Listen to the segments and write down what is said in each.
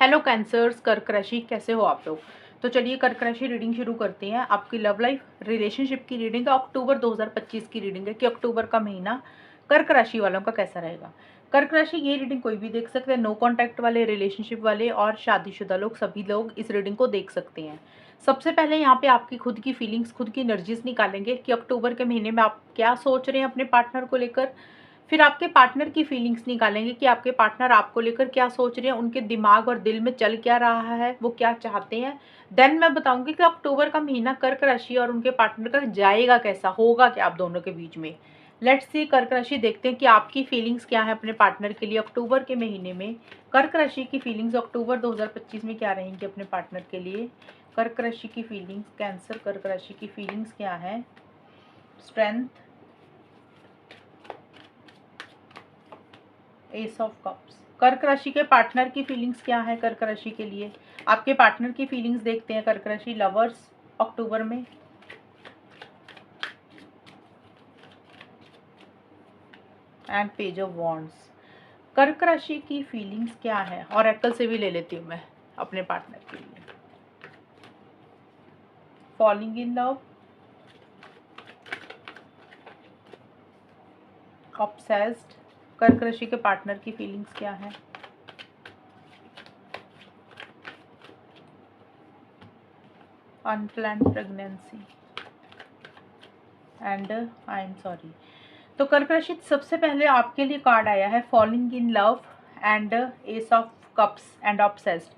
Hello cancers, कर्क राशि, कैसे हो आप लोग। तो चलिए कर्क राशि रीडिंग शुरू करते हैं। आपकी लव लाइफ रिलेशनशिप की रीडिंग है, अक्टूबर 2025 की रीडिंग है कि अक्टूबर का महीना कर्क राशि वालों का कैसा रहेगा। कर्क राशि ये रीडिंग कोई भी देख सकते हैं, नो कॉन्टैक्ट वाले, रिलेशनशिप वाले और शादीशुदा लोग, सभी लोग इस रीडिंग को देख सकते हैं। सबसे पहले यहाँ पे आपकी खुद की फीलिंग्स, खुद की एनर्जीज निकालेंगे कि अक्टूबर के महीने में आप क्या सोच रहे हैं अपने पार्टनर को लेकर। फिर आपके पार्टनर की फीलिंग्स निकालेंगे कि आपके पार्टनर आपको लेकर क्या सोच रहे हैं, उनके दिमाग और दिल में चल क्या रहा है, वो क्या चाहते हैं। देन मैं बताऊंगी कि अक्टूबर का महीना कर्क राशि और उनके पार्टनर का जाएगा कैसा, होगा क्या आप दोनों के बीच में। लेट्स सी कर्क राशि, देखते हैं कि आपकी फीलिंग्स क्या है अपने पार्टनर के लिए अक्टूबर के महीने में। कर्क राशि की फीलिंग्स अक्टूबर 2025 में क्या रहेंगी अपने पार्टनर के लिए। कर्क राशि की फीलिंग्स, कैंसर कर्क राशि की फीलिंग्स क्या है। Strength, S of cups. कर्क राशि के पार्टनर की फीलिंग्स क्या है कर्क राशि के लिए। आपके पार्टनर की फीलिंग्स देखते हैं कर्क राशि लवर्स अक्टूबर में। And page of wands. कर्क राशि की फीलिंग्स क्या है, ऑरेकल से भी ले लेती हूँ मैं अपने पार्टनर के लिए। Falling in love, obsessed. कर्क राशि के पार्टनर की फीलिंग्स क्या है। Unplanned pregnancy and I am sorry. तो कर्क राशि सबसे पहले आपके लिए कार्ड आया है falling in love and S of cups and obsessed.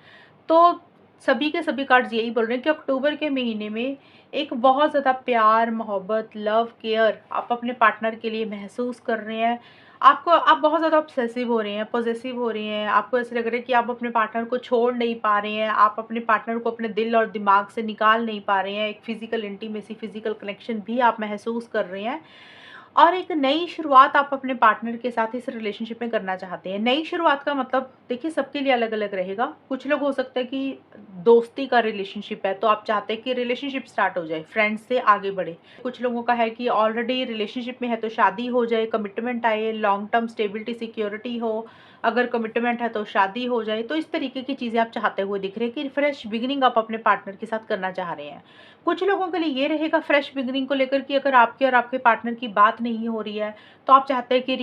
तो सभी के सभी कार्ड्स यही बोल रहे हैं कि अक्टूबर के महीने में एक बहुत ज़्यादा प्यार, मोहब्बत, लव, केयर आप अपने पार्टनर के लिए महसूस कर रहे हैं। आप बहुत ज़्यादा ऑब्सेसिव हो रहे हैं, पॉजेसिव हो रहे हैं। आपको ऐसे लग रहा है कि आप अपने पार्टनर को छोड़ नहीं पा रहे हैं, आप अपने पार्टनर को अपने दिल और दिमाग से निकाल नहीं पा रहे हैं। एक फिजिकल इंटीमेसी, फिजिकल कनेक्शन भी आप महसूस कर रहे हैं। और एक नई शुरुआत आप अपने पार्टनर के साथ इस रिलेशनशिप में करना चाहते हैं। नई शुरुआत का मतलब देखिए सबके लिए अलग अलग रहेगा। कुछ लोग हो सकता है कि दोस्ती का रिलेशनशिप है तो आप चाहते हैं कि रिलेशनशिप स्टार्ट हो जाए, फ्रेंड्स से आगे बढ़े। कुछ लोगों का है कि ऑलरेडी रिलेशनशिप में है तो शादी हो जाए, कमिटमेंट आए, लॉन्ग टर्म स्टेबिलिटी, सिक्योरिटी हो। अगर कमिटमेंट है तो शादी हो जाए। तो इस तरीके की चीज़ें आप चाहते हुए दिख रहे हैं कि फ्रेश बिगिनिंग आप अपने पार्टनर के साथ करना चाह रहे हैं। कुछ लोगों के लिए ये रहेगा फ्रेश बिगिनिंग को लेकर कि अगर आपके और आपके पार्टनर की बात नहीं हो रही है तो आप चाहते हैं कि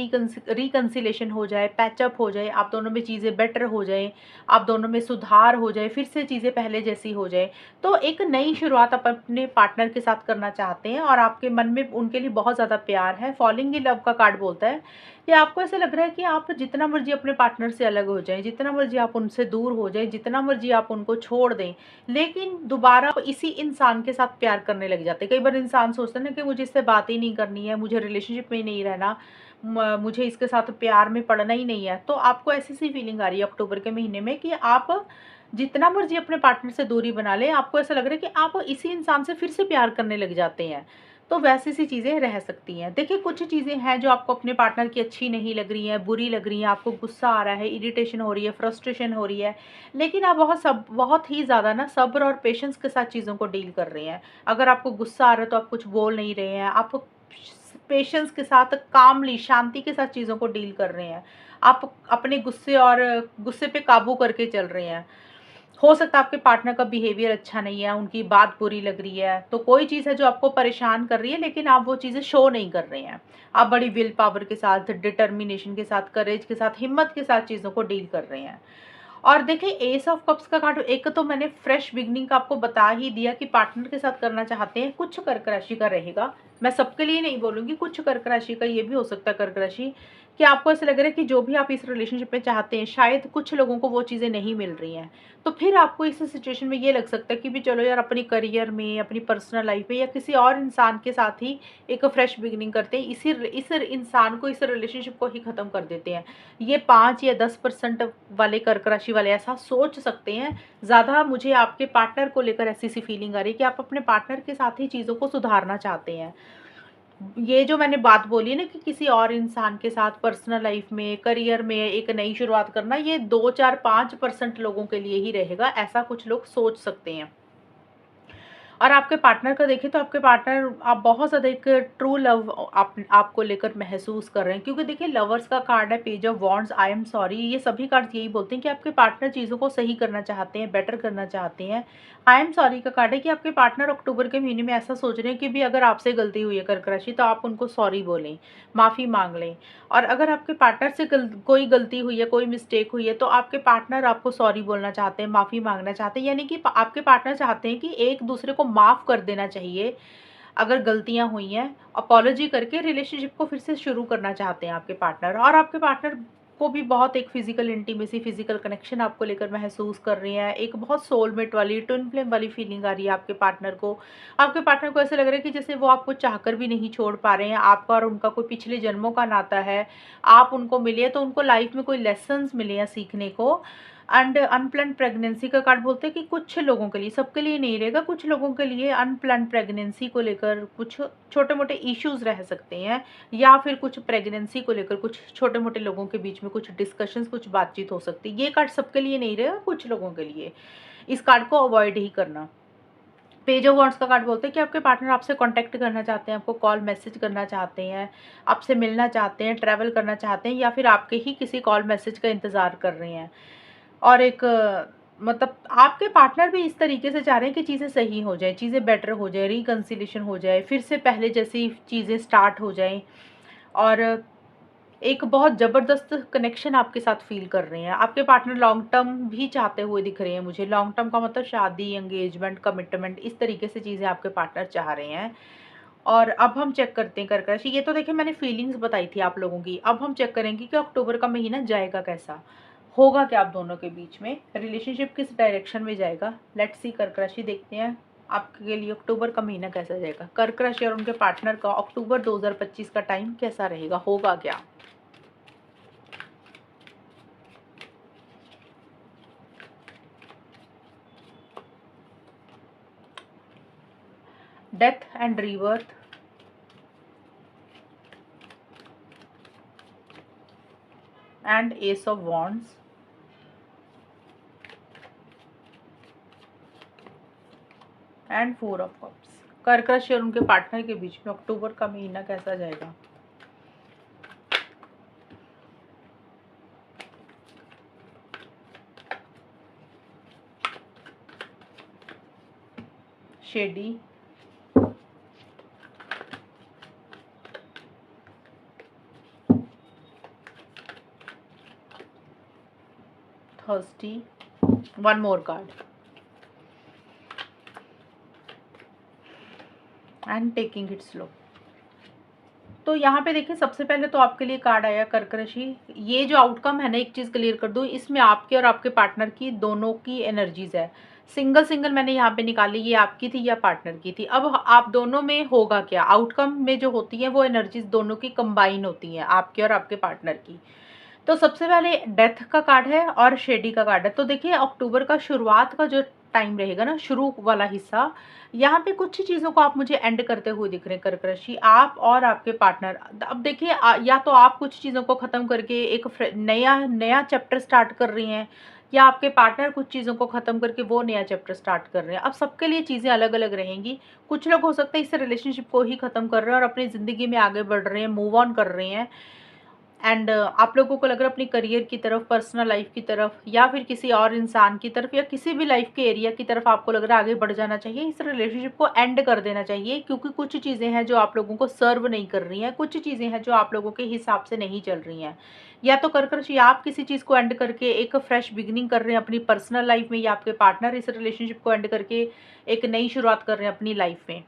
रिकंसिलेशन हो जाए, पैचअप हो जाए, आप दोनों में चीज़ें बेटर हो जाए, आप दोनों में सुधार हो जाए, फिर से चीज़ें पहले जैसी हो जाए। तो एक नई शुरुआत आप अपने पार्टनर के साथ करना चाहते हैं और आपके मन में उनके लिए बहुत ज़्यादा प्यार है। फॉलिंग इन लव का कार्ड बोलता है कि आपको ऐसा लग रहा है कि आप जितना मर्जी अपने पार्टनर से अलग हो जाएं, जितना मर्जी आप उनसे दूर हो जाएं, जितना मर्जी आप उनको छोड़ दें, लेकिन दोबारा आप इसी इंसान के साथ प्यार करने लग जाते हैं। कई बार इंसान सोचता है ना कि मुझे इससे बात ही नहीं करनी है, मुझे रिलेशनशिप में ही नहीं रहना, मुझे इसके साथ प्यार में पड़ना ही नहीं है। तो आपको ऐसी सी फीलिंग आ रही है अक्टूबर के महीने में कि आप जितना मर्जी अपने पार्टनर से दूरी बना लें, आपको ऐसा लग रहा है कि आप इसी इंसान से फिर से प्यार करने लग जाते हैं। तो वैसी सी चीज़ें रह सकती हैं। देखिए कुछ चीज़ें हैं जो आपको अपने पार्टनर की अच्छी नहीं लग रही हैं, बुरी लग रही हैं, आपको गुस्सा आ रहा है, इरिटेशन हो रही है, फ्रस्ट्रेशन हो रही है। लेकिन आप बहुत ही ज़्यादा ना सब्र और पेशेंस के साथ चीज़ों को डील कर रहे हैं। अगर आपको गुस्सा आ रहा है तो आप कुछ बोल नहीं रहे हैं, आप पेशेंस के साथ, कामली, शांति के साथ चीज़ों को डील कर रहे हैं। आप अपने गुस्से पे काबू करके चल रहे हैं। हो सकता है आपके पार्टनर का बिहेवियर अच्छा नहीं है, उनकी बात बुरी लग रही है, तो कोई चीज़ है जो आपको परेशान कर रही है लेकिन आप वो चीज़ें शो नहीं कर रहे हैं। आप बड़ी विल पावर के साथ, डिटर्मिनेशन के साथ, करेज के साथ, हिम्मत के साथ चीज़ों को डील कर रहे हैं। और देखिए एस ऑफ कप्स का कार्ड, एक तो मैंने फ्रेश बिगनिंग का आपको बता ही दिया कि पार्टनर के साथ करना चाहते हैं। कुछ कर्क राशि का रहेगा, मैं सबके लिए नहीं बोलूंगी, कुछ कर्क राशि का ये भी हो सकता है कर्क राशि कि आपको ऐसा लग रहा है कि जो भी आप इस रिलेशनशिप में चाहते हैं शायद कुछ लोगों को वो चीज़ें नहीं मिल रही हैं। तो फिर आपको इस सिचुएशन में ये लग सकता है कि भी चलो यार अपनी करियर में, अपनी पर्सनल लाइफ में या किसी और इंसान के साथ ही एक फ्रेश बिगिनिंग करते हैं, इस इंसान को, इस रिलेशनशिप को ही ख़त्म कर देते हैं। ये 5 या 10% वाले कर्क राशि वाले ऐसा सोच सकते हैं। ज़्यादा मुझे आपके पार्टनर को लेकर ऐसी सी फीलिंग आ रही है कि आप अपने पार्टनर के साथ ही चीज़ों को सुधारना चाहते हैं। ये जो मैंने बात बोली है ना कि किसी और इंसान के साथ पर्सनल लाइफ में, करियर में एक नई शुरुआत करना, ये 2, 4, 5% लोगों के लिए ही रहेगा, ऐसा कुछ लोग सोच सकते हैं। और आपके पार्टनर का देखें तो आपके पार्टनर, आप बहुत ज़्यादा एक ट्रू लव आपको लेकर महसूस कर रहे हैं, क्योंकि देखिए लवर्स का कार्ड है, page of wands, I am sorry, ये सभी कार्ड यही बोलते हैं कि आपके पार्टनर चीज़ों को सही करना चाहते हैं, बेटर करना चाहते हैं। आई एम सॉरी का कार्ड है कि आपके पार्टनर अक्टूबर के महीने में ऐसा सोच रहे हैं कि भी अगर आपसे गलती हुई है कर्क राशि, तो आप उनको सॉरी बोलें, माफ़ी मांग लें। और अगर आपके पार्टनर से कोई गलती हुई है, कोई मिस्टेक हुई है, तो आपके पार्टनर आपको सॉरी बोलना चाहते हैं, माफ़ी मांगना चाहते हैं, यानी कि आपके पार्टनर चाहते हैं कि एक दूसरे को माफ़ कर देना चाहिए अगर गलतियां हुई हैं, अपॉलॉजी करके रिलेशनशिप को फिर से शुरू करना चाहते हैं आपके पार्टनर। और आपके पार्टनर को भी बहुत एक फिजिकल इंटीमेसी, फिजिकल कनेक्शन आपको लेकर महसूस कर रहे हैं, एक बहुत सोलमेट वाली, ट्विन फ्लेम वाली फीलिंग आ रही है आपके पार्टनर को। आपके पार्टनर को ऐसा लग रहा है कि जैसे वो आपको चाहकर भी नहीं छोड़ पा रहे हैं, आपका और उनका कोई पिछले जन्मों का नाता है, आप उनको मिले तो उनको लाइफ में कोई लेसन्स मिले हैं सीखने को। एंड अनप्लान्ड प्रेगनेंसी का कार्ड बोलते हैं कि कुछ लोगों के लिए, सबके लिए नहीं रहेगा, कुछ लोगों के लिए अनप्लान्ड प्रेगनेंसी को लेकर कुछ छोटे मोटे इश्यूज रह सकते हैं, या फिर कुछ प्रेगनेंसी को लेकर कुछ छोटे मोटे लोगों के बीच में कुछ डिस्कशंस, कुछ बातचीत हो सकती है। ये कार्ड सबके लिए नहीं रहेगा, कुछ लोगों के लिए। इस कार्ड को अवॉइड ही करना। पेज ऑफ वॉन्ड्स का कार्ड बोलते हैं कि आपके पार्टनर आपसे कांटेक्ट करना चाहते हैं, आपको कॉल मैसेज करना चाहते हैं, आपसे मिलना चाहते हैं, ट्रैवल करना चाहते हैं, या फिर आपके ही किसी कॉल मैसेज का इंतज़ार कर रहे हैं। और एक मतलब आपके पार्टनर भी इस तरीके से चाह रहे हैं कि चीज़ें सही हो जाए, चीज़ें बेटर हो जाए, रिकन्सिलेशन हो जाए, फिर से पहले जैसी चीज़ें स्टार्ट हो जाएं। और एक बहुत ज़बरदस्त कनेक्शन आपके साथ फील कर रहे हैं। आपके पार्टनर लॉन्ग टर्म भी चाहते हुए दिख रहे हैं मुझे। लॉन्ग टर्म का मतलब शादी, एंगेजमेंट, कमिटमेंट, इस तरीके से चीज़ें आपके पार्टनर चाह रहे हैं। और अब हम चेक करते हैं कर्क राशि। ये तो देखिए मैंने फीलिंग्स बताई थी आप लोगों की। अब हम चेक करेंगे कि अक्टूबर का महीना जाएगा कैसा, होगा क्या आप दोनों के बीच में, रिलेशनशिप किस डायरेक्शन में जाएगा। लेट्स सी कर्क राशि, देखते हैं आपके लिए अक्टूबर का महीना कैसा जाएगा। कर्क राशि और उनके पार्टनर का अक्टूबर 2025 का टाइम कैसा रहेगा, होगा क्या। Death and rebirth, and S of wands, and 4 of cups. कर्क राशि और उनके पार्टनर के बीच में अक्टूबर का महीना कैसा जाएगा। Shady, thirsty, one more card, and taking it slow. तो यहाँ पे देखिए सबसे पहले तो आपके लिए कार्ड आया कर्क राशि। ये जो आउटकम है ना, एक चीज़ क्लियर कर दूँ, इसमें आपके और आपके पार्टनर की दोनों की एनर्जीज है। सिंगल सिंगल मैंने यहाँ पे निकाली, ये आपकी थी या पार्टनर की थी। अब आप दोनों में होगा क्या, आउटकम में जो होती है वो एनर्जीज दोनों की कंबाइन होती हैं, आपके और आपके पार्टनर की। तो सबसे पहले डेथ का कार्ड है और शेडी का कार्ड है। तो देखिए अक्टूबर का शुरुआत का जो टाइम रहेगा ना, शुरू वाला हिस्सा, यहाँ पे कुछ ही चीज़ों को आप मुझे एंड करते हुए दिख रहे हैं कर्क राशि, आप और आपके पार्टनर। अब देखिए या तो आप कुछ चीज़ों को ख़त्म करके एक नया नया चैप्टर स्टार्ट कर रही हैं, या आपके पार्टनर कुछ चीज़ों को ख़त्म करके वो नया चैप्टर स्टार्ट कर रहे हैं। अब सबके लिए चीज़ें अलग अलग रहेंगी। कुछ लोग हो सकता है इस रिलेशनशिप को ही ख़त्म कर रहे हैं और अपनी ज़िंदगी में आगे बढ़ रहे हैं, मूव ऑन कर रहे हैं। एंड आप लोगों को लग रहा है अपनी करियर की तरफ, पर्सनल लाइफ की तरफ, या फिर किसी और इंसान की तरफ, या किसी भी लाइफ के एरिया की तरफ आपको लग रहा है आगे बढ़ जाना चाहिए, इस रिलेशनशिप को एंड कर देना चाहिए। क्योंकि कुछ चीज़ें हैं जो आप लोगों को सर्व नहीं कर रही हैं, कुछ चीज़ें हैं जो आप लोगों के हिसाब से नहीं चल रही हैं। या तो कर्क राशि आप किसी चीज़ को एंड करके एक फ्रेश बिगिनिंग कर रहे हैं अपनी पर्सनल लाइफ में, या आपके पार्टनर इस रिलेशनशिप को एंड करके एक नई शुरुआत कर रहे हैं अपनी लाइफ में।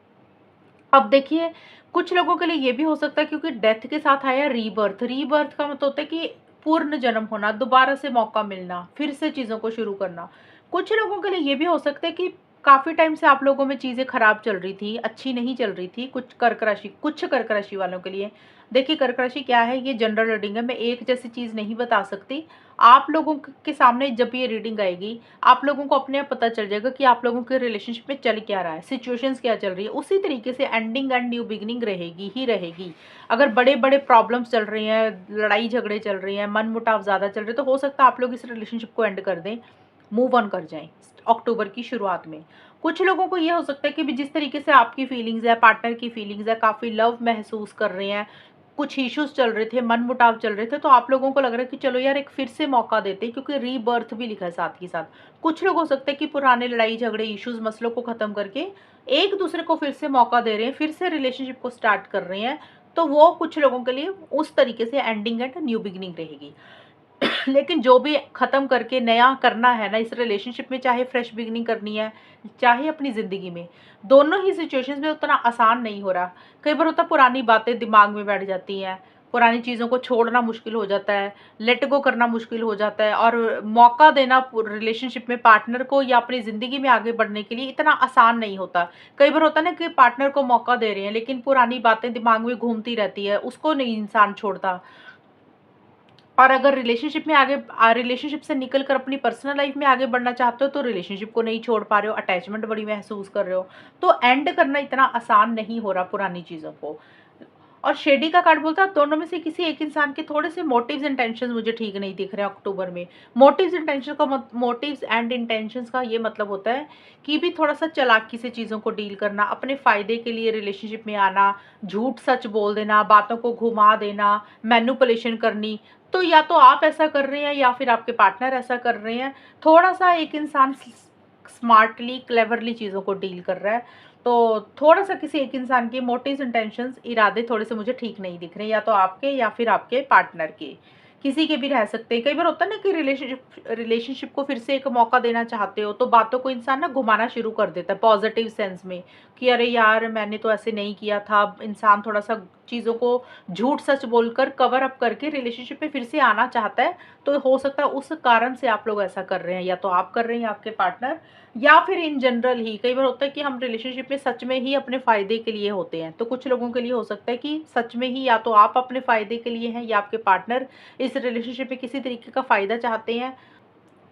अब देखिए कुछ लोगों के लिए ये भी हो सकता है, क्योंकि डेथ के साथ आया रीबर्थ। रीबर्थ का मतलब होता है कि पूर्ण जन्म होना, दोबारा से मौका मिलना, फिर से चीज़ों को शुरू करना। कुछ लोगों के लिए ये भी हो सकता है कि काफ़ी टाइम से आप लोगों में चीज़ें खराब चल रही थी, अच्छी नहीं चल रही थी। कुछ कर्क राशि वालों के लिए देखिए, कर्क राशि क्या है, ये जनरल रीडिंग है, मैं एक जैसी चीज़ नहीं बता सकती। आप लोगों के सामने जब ये रीडिंग आएगी, आप लोगों को अपने आप पता चल जाएगा कि आप लोगों के रिलेशनशिप में चल क्या रहा है, सिचुएशंस क्या चल रही है। उसी तरीके से एंडिंग एंड न्यू बिगिनिंग रहेगी ही रहेगी। अगर बड़े बड़े प्रॉब्लम्स चल रही हैं, लड़ाई झगड़े चल रही हैं, मन मुटाव ज़्यादा चल रहे हैं, तो हो सकता है आप लोग इस रिलेशनशिप को एंड कर दें। मूव ऑन कर जाएं अक्टूबर की शुरुआत में। कुछ लोगों को ये हो सकता है कि भी जिस तरीके से आपकी फीलिंग्स है, पार्टनर की फीलिंग्स है, काफ़ी लव महसूस कर रहे हैं, कुछ इश्यूज चल रहे थे, मन मुटाव चल रहे थे, तो आप लोगों को लग रहा है कि चलो यार एक फिर से मौका देते हैं, क्योंकि रीबर्थ भी लिखा है साथ ही साथ। कुछ लोग हो सकते हैं कि पुराने लड़ाई झगड़े इश्यूज मसलों को खत्म करके एक दूसरे को फिर से मौका दे रहे हैं, फिर से रिलेशनशिप को स्टार्ट कर रहे हैं। तो वो कुछ लोगों के लिए उस तरीके से एंडिंग एंड न्यू बिगिनिंग रहेगी। लेकिन जो भी खत्म करके नया करना है ना इस रिलेशनशिप में, चाहे फ्रेश बिगिनिंग करनी है, चाहे अपनी ज़िंदगी में, दोनों ही सिचुएशंस में उतना आसान नहीं हो रहा। कई बार होता पुरानी बातें दिमाग में बैठ जाती हैं, पुरानी चीज़ों को छोड़ना मुश्किल हो जाता है, लेट गो करना मुश्किल हो जाता है, और मौका देना रिलेशनशिप में पार्टनर को या अपनी ज़िंदगी में आगे बढ़ने के लिए इतना आसान नहीं होता। कई बार होता है ना कि पार्टनर को मौका दे रहे हैं, लेकिन पुरानी बातें दिमाग में घूमती रहती है, उसको नहीं इंसान छोड़ता। और अगर रिलेशनशिप से निकल कर अपनी पर्सनल लाइफ में आगे बढ़ना चाहते हो, तो रिलेशनशिप को नहीं छोड़ पा रहे हो, अटैचमेंट बड़ी महसूस कर रहे हो, तो एंड करना इतना आसान नहीं हो रहा पुरानी चीज़ों को। और शेडी का कार्ड बोलता है दोनों में से किसी एक इंसान के थोड़े से मोटिव्स इंटेंशंस मुझे ठीक नहीं दिख रहे हैं अक्टूबर में। मोटिव्स एंड इंटेंशंस का ये मतलब होता है कि भी थोड़ा सा चालाकी से चीज़ों को डील करना, अपने फ़ायदे के लिए रिलेशनशिप में आना, झूठ सच बोल देना, बातों को घुमा देना, मैनिपुलेशन करनी। तो या तो आप ऐसा कर रहे हैं या फिर आपके पार्टनर ऐसा कर रहे हैं। थोड़ा सा एक इंसान स्मार्टली क्लेवरली चीज़ों को डील कर रहा है। तो थोड़ा सा किसी एक इंसान के मोटिव्स इंटेंशंस इरादे थोड़े से मुझे ठीक नहीं दिख रहे, या तो आपके या फिर आपके पार्टनर के, किसी के भी रह सकते हैं। कई बार होता है ना कि रिलेशनशिप को फिर से एक मौका देना चाहते हो, तो बातों को इंसान ना घुमाना शुरू कर देता है पॉजिटिव सेंस में, कि अरे यार मैंने तो ऐसे नहीं किया था। इंसान थोड़ा सा चीज़ों को झूठ सच बोलकर कवर अप करके रिलेशनशिप में फिर से आना चाहता है। तो हो सकता है उस कारण से आप लोग ऐसा कर रहे हैं, या तो आप कर रहे हैं या आपके पार्टनर, या फिर इन जनरल ही कई बार होता है कि हम रिलेशनशिप में सच में ही अपने फ़ायदे के लिए होते हैं। तो कुछ लोगों के लिए हो सकता है कि सच में ही या तो आप अपने फ़ायदे के लिए हैं, या आपके पार्टनर इस रिलेशनशिप में किसी तरीके का फ़ायदा चाहते हैं।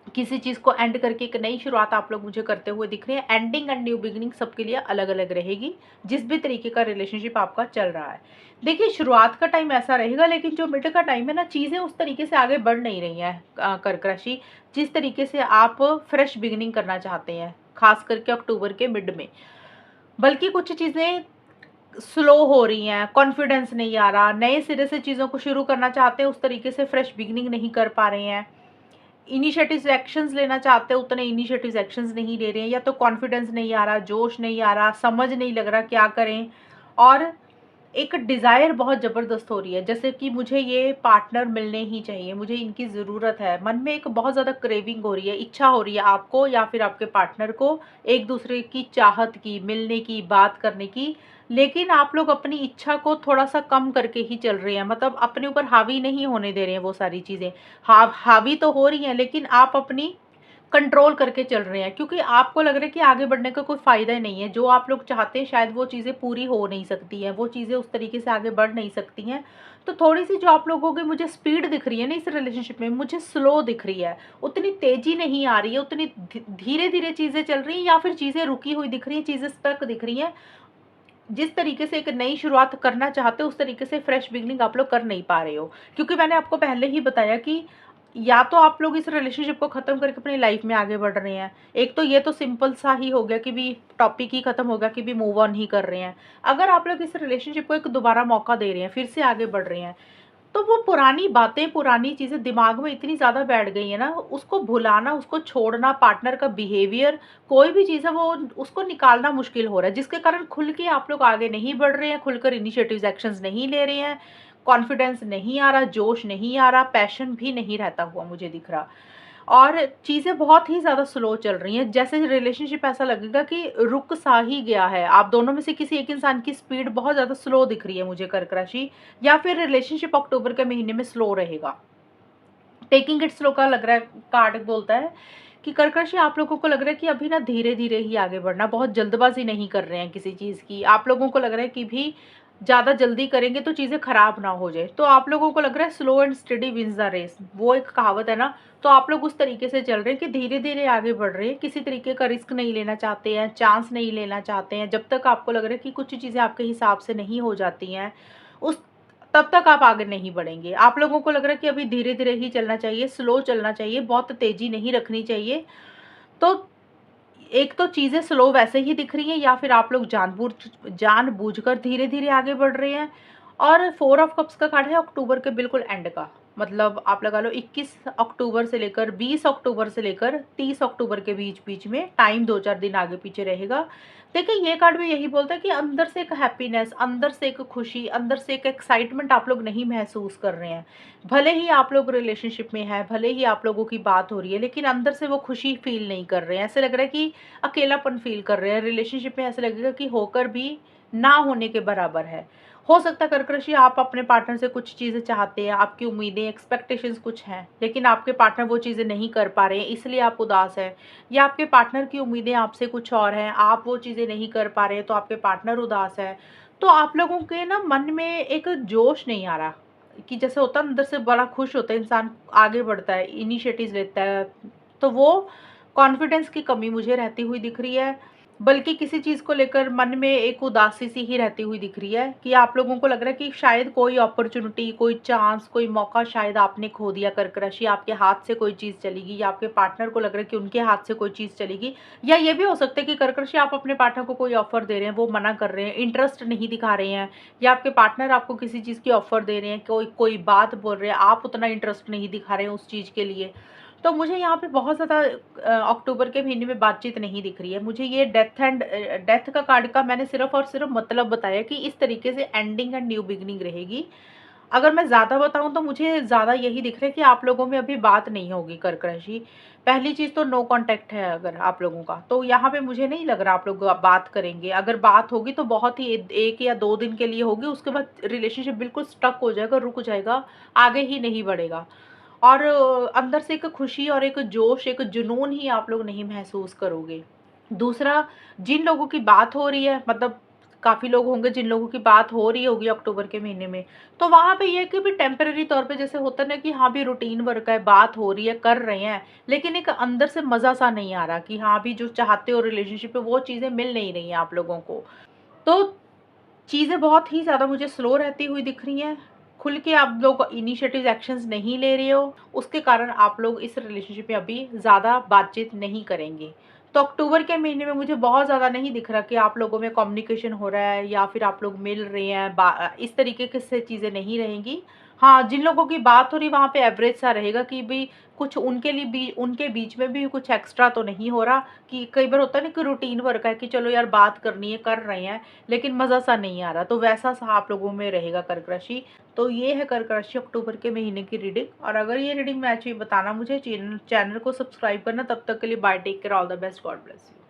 किसी चीज़ को एंड करके एक नई शुरुआत आप लोग मुझे करते हुए दिख रहे हैं। एंडिंग एंड न्यू बिगिनिंग सबके लिए अलग अलग रहेगी, जिस भी तरीके का रिलेशनशिप आपका चल रहा है। देखिए शुरुआत का टाइम ऐसा रहेगा, लेकिन जो मिड का टाइम है ना, चीज़ें उस तरीके से आगे बढ़ नहीं रही हैं कर्क राशि, जिस तरीके से आप फ्रेश बिगिनिंग करना चाहते हैं, खास करके अक्टूबर के मिड में। बल्कि कुछ चीज़ें स्लो हो रही हैं, कॉन्फिडेंस नहीं आ रहा, नए सिरे से चीज़ों को शुरू करना चाहते हैं, उस तरीके से फ्रेश बिगिनिंग नहीं कर पा रहे हैं। इनिशिएटिव्स एक्शंस लेना चाहते हो, उतने इनिशिएटिव्स एक्शंस नहीं ले रहे हैं, या तो कॉन्फिडेंस नहीं आ रहा, जोश नहीं आ रहा, समझ नहीं लग रहा क्या करें। और एक डिज़ायर बहुत ज़बरदस्त हो रही है, जैसे कि मुझे ये पार्टनर मिलने ही चाहिए, मुझे इनकी ज़रूरत है। मन में एक बहुत ज़्यादा क्रेविंग हो रही है, इच्छा हो रही है आपको या फिर आपके पार्टनर को एक दूसरे की चाहत की, मिलने की, बात करने की। लेकिन आप लोग अपनी इच्छा को थोड़ा सा कम करके ही चल रहे हैं, मतलब अपने ऊपर हावी नहीं होने दे रहे हैं वो सारी चीज़ें। हावी तो हो रही हैं, लेकिन आप अपनी कंट्रोल करके चल रहे हैं, क्योंकि आपको लग रहा है कि आगे बढ़ने का कोई फ़ायदा ही नहीं है। जो आप लोग चाहते हैं शायद वो चीज़ें पूरी हो नहीं सकती हैं, वो चीज़ें उस तरीके से आगे बढ़ नहीं सकती हैं। तो थोड़ी-सी जो आप लोगों की मुझे स्पीड दिख रही है ना इस रिलेशनशिप में, मुझे स्लो दिख रही है। उतनी तेज़ी नहीं आ रही है, उतनी धीरे-धीरे चीज़ें चल रही हैं, या फिर चीज़ें रुकी हुई दिख रही हैं, चीज़ें स्टक दिख रही हैं। जिस तरीके से एक नई शुरुआत करना चाहते हो, उस तरीके से फ्रेश बिगिनिंग आप लोग कर नहीं पा रहे हो। क्योंकि मैंने आपको पहले ही बताया कि या तो आप लोग इस रिलेशनशिप को ख़त्म करके अपनी लाइफ में आगे बढ़ रहे हैं। एक तो ये तो सिंपल सा ही हो गया कि भी टॉपिक ही ख़त्म हो गया कि भी मूव ऑन ही कर रहे हैं। अगर आप लोग इस रिलेशनशिप को एक दोबारा मौका दे रहे हैं, फिर से आगे बढ़ रहे हैं, तो वो पुरानी बातें, पुरानी चीज़ें दिमाग में इतनी ज़्यादा बैठ गई है ना, उसको भुलाना, उसको छोड़ना, पार्टनर का बिहेवियर, कोई भी चीज़ है वो उसको निकालना मुश्किल हो रहा है, जिसके कारण खुल के आप लोग आगे नहीं बढ़ रहे हैं, खुलकर इनिशिएटिव्स एक्शंस नहीं ले रहे हैं, कॉन्फिडेंस नहीं आ रहा, जोश नहीं आ रहा, पैशन भी नहीं रहता हुआ मुझे दिख रहा। और चीज़ें बहुत ही ज़्यादा स्लो चल रही हैं, जैसे रिलेशनशिप ऐसा लगेगा कि रुक सा ही गया है। आप दोनों में से किसी एक इंसान की स्पीड बहुत ज़्यादा स्लो दिख रही है मुझे कर्क राशि, या फिर रिलेशनशिप अक्टूबर के महीने में स्लो रहेगा। टेकिंग इट स्लो का लग रहा है, कार्ड बोलता है कि कर्क राशि आप लोगों को लग रहा है कि अभी ना धीरे धीरे ही आगे बढ़ना, बहुत जल्दबाजी नहीं कर रहे हैं किसी चीज़ की। आप लोगों को लग रहा है कि भी ज़्यादा जल्दी करेंगे तो चीज़ें खराब ना हो जाए, तो आप लोगों को लग रहा है slow and steady wins the race, वो एक कहावत है ना। तो आप लोग उस तरीके से चल रहे हैं कि धीरे धीरे आगे बढ़ रहे हैं, किसी तरीके का रिस्क नहीं लेना चाहते हैं, चांस नहीं लेना चाहते हैं। जब तक आपको लग रहा है कि कुछ चीज़ें आपके हिसाब से नहीं हो जाती हैं, उस तब तक आप आगे नहीं बढ़ेंगे। आप लोगों को लग रहा है कि अभी धीरे-धीरे ही चलना चाहिए, स्लो चलना चाहिए, बहुत तेज़ी नहीं रखनी चाहिए। तो एक तो चीज़ें स्लो वैसे ही दिख रही हैं या फिर आप लोग जानबूझकर धीरे-धीरे आगे बढ़ रहे हैं। और 4 ऑफ कप्स का कार्ड है अक्टूबर के बिल्कुल एंड का। मतलब आप लगा लो 21 अक्टूबर से लेकर 20 अक्टूबर से लेकर 30 अक्टूबर के बीच-बीच में टाइम 2-4 दिन आगे-पीछे रहेगा। देखिए ये कार्ड भी यही बोलता है कि अंदर से एक हैप्पीनेस, अंदर से एक खुशी, अंदर से एक एक्साइटमेंट आप लोग नहीं महसूस कर रहे हैं। भले ही आप लोग रिलेशनशिप में हैं, भले ही आप लोगों की बात हो रही है, लेकिन अंदर से वो खुशी फ़ील नहीं कर रहे हैं। ऐसे लग रहा है कि अकेलापन फ़ील कर रहे हैं। रिलेशनशिप में ऐसा लगेगा कि होकर भी ना होने के बराबर है। हो सकता है कर्क राशि आप अपने पार्टनर से कुछ चीज़ें चाहते हैं, आपकी उम्मीदें, एक्सपेक्टेशंस कुछ हैं, लेकिन आपके पार्टनर वो चीज़ें नहीं कर पा रहे हैं, इसलिए आप उदास हैं। या आपके पार्टनर की उम्मीदें आपसे कुछ और हैं, आप वो चीज़ें नहीं कर पा रहे हैं, तो आपके पार्टनर उदास है। तो आप लोगों के ना मन में एक जोश नहीं आ रहा कि जैसे होता है अंदर से बड़ा खुश होता है इंसान, आगे बढ़ता है, इनिशिएटिव लेता है, तो वो कॉन्फिडेंस की कमी मुझे रहती हुई दिख रही है। बल्कि किसी चीज़ को लेकर मन में एक उदासी सी ही रहती हुई दिख रही है कि आप लोगों को लग रहा है कि शायद कोई अपॉर्च्युनिटी, कोई चांस, कोई मौका शायद आपने खो दिया। कर्क राशि आपके हाथ से कोई चीज़ चली गई या आपके पार्टनर को लग रहा है कि उनके हाथ से कोई चीज़ चली गई। या ये भी हो सकता है कि कर्क राशि आप अपने पार्टनर को कोई ऑफर दे रहे हैं, वो मना कर रहे हैं, इंटरेस्ट नहीं दिखा रहे हैं। या आपके पार्टनर आपको किसी चीज़ की ऑफर दे रहे हैं, कोई कोई बात बोल रहे हैं, आप उतना इंटरेस्ट नहीं दिखा रहे हैं उस चीज़ के लिए। तो मुझे यहाँ पे बहुत ज़्यादा अक्टूबर के महीने में बातचीत नहीं दिख रही है। मुझे ये डेथ का कार्ड का मैंने सिर्फ़ और सिर्फ़ मतलब बताया कि इस तरीके से एंडिंग एंड न्यू बिगिनिंग रहेगी। अगर मैं ज़्यादा बताऊँ तो मुझे ज़्यादा यही दिख रहा है कि आप लोगों में अभी बात नहीं होगी कर्क राशि। पहली चीज़ तो नो कॉन्टैक्ट है अगर आप लोगों का, तो यहाँ पे मुझे नहीं लग रहा आप लोग बात करेंगे। अगर बात होगी तो बहुत ही 1 या 2 दिन के लिए होगी, उसके बाद रिलेशनशिप बिल्कुल स्टक हो जाएगा, रुक जाएगा, आगे ही नहीं बढ़ेगा। और अंदर से एक खुशी और एक जोश, एक जुनून ही आप लोग नहीं महसूस करोगे। दूसरा, जिन लोगों की बात हो रही है, मतलब काफ़ी लोग होंगे जिन लोगों की बात हो रही होगी अक्टूबर के महीने में, तो वहाँ पे ये है कि भी टेम्परेरी तौर पे जैसे होता है ना कि हाँ भी रूटीन वर्क है, बात हो रही है, कर रहे हैं, लेकिन एक अंदर से मज़ा सा नहीं आ रहा कि हाँ भी जो चाहते हो रिलेशनशिप में वो चीज़ें मिल नहीं रही हैं आप लोगों को। तो चीज़ें बहुत ही ज़्यादा मुझे स्लो रहती हुई दिख रही हैं। खुल के आप लोग इनिशिएटिव एक्शंस नहीं ले रहे हो, उसके कारण आप लोग इस रिलेशनशिप में अभी ज़्यादा बातचीत नहीं करेंगे। तो अक्टूबर के महीने में मुझे बहुत ज़्यादा नहीं दिख रहा कि आप लोगों में कम्युनिकेशन हो रहा है या फिर आप लोग मिल रहे हैं, इस तरीके की से चीज़ें नहीं रहेंगी। हाँ, जिन लोगों की बात हो रही है वहाँ पे एवरेज सा रहेगा कि भई कुछ उनके बीच में भी कुछ एक्स्ट्रा तो नहीं हो रहा कि कई बार होता है ना कि रूटीन वर्क है कि चलो यार बात करनी है, कर रहे हैं, लेकिन मज़ा सा नहीं आ रहा, तो वैसा सा आप लोगों में रहेगा कर्क राशि। तो ये है कर्क राशि अक्टूबर के महीने की रीडिंग। और अगर ये रीडिंग मैच हुई बताना मुझे, चैनल को सब्सक्राइब करना। तब तक के लिए bye, take care, all the best, God bless you.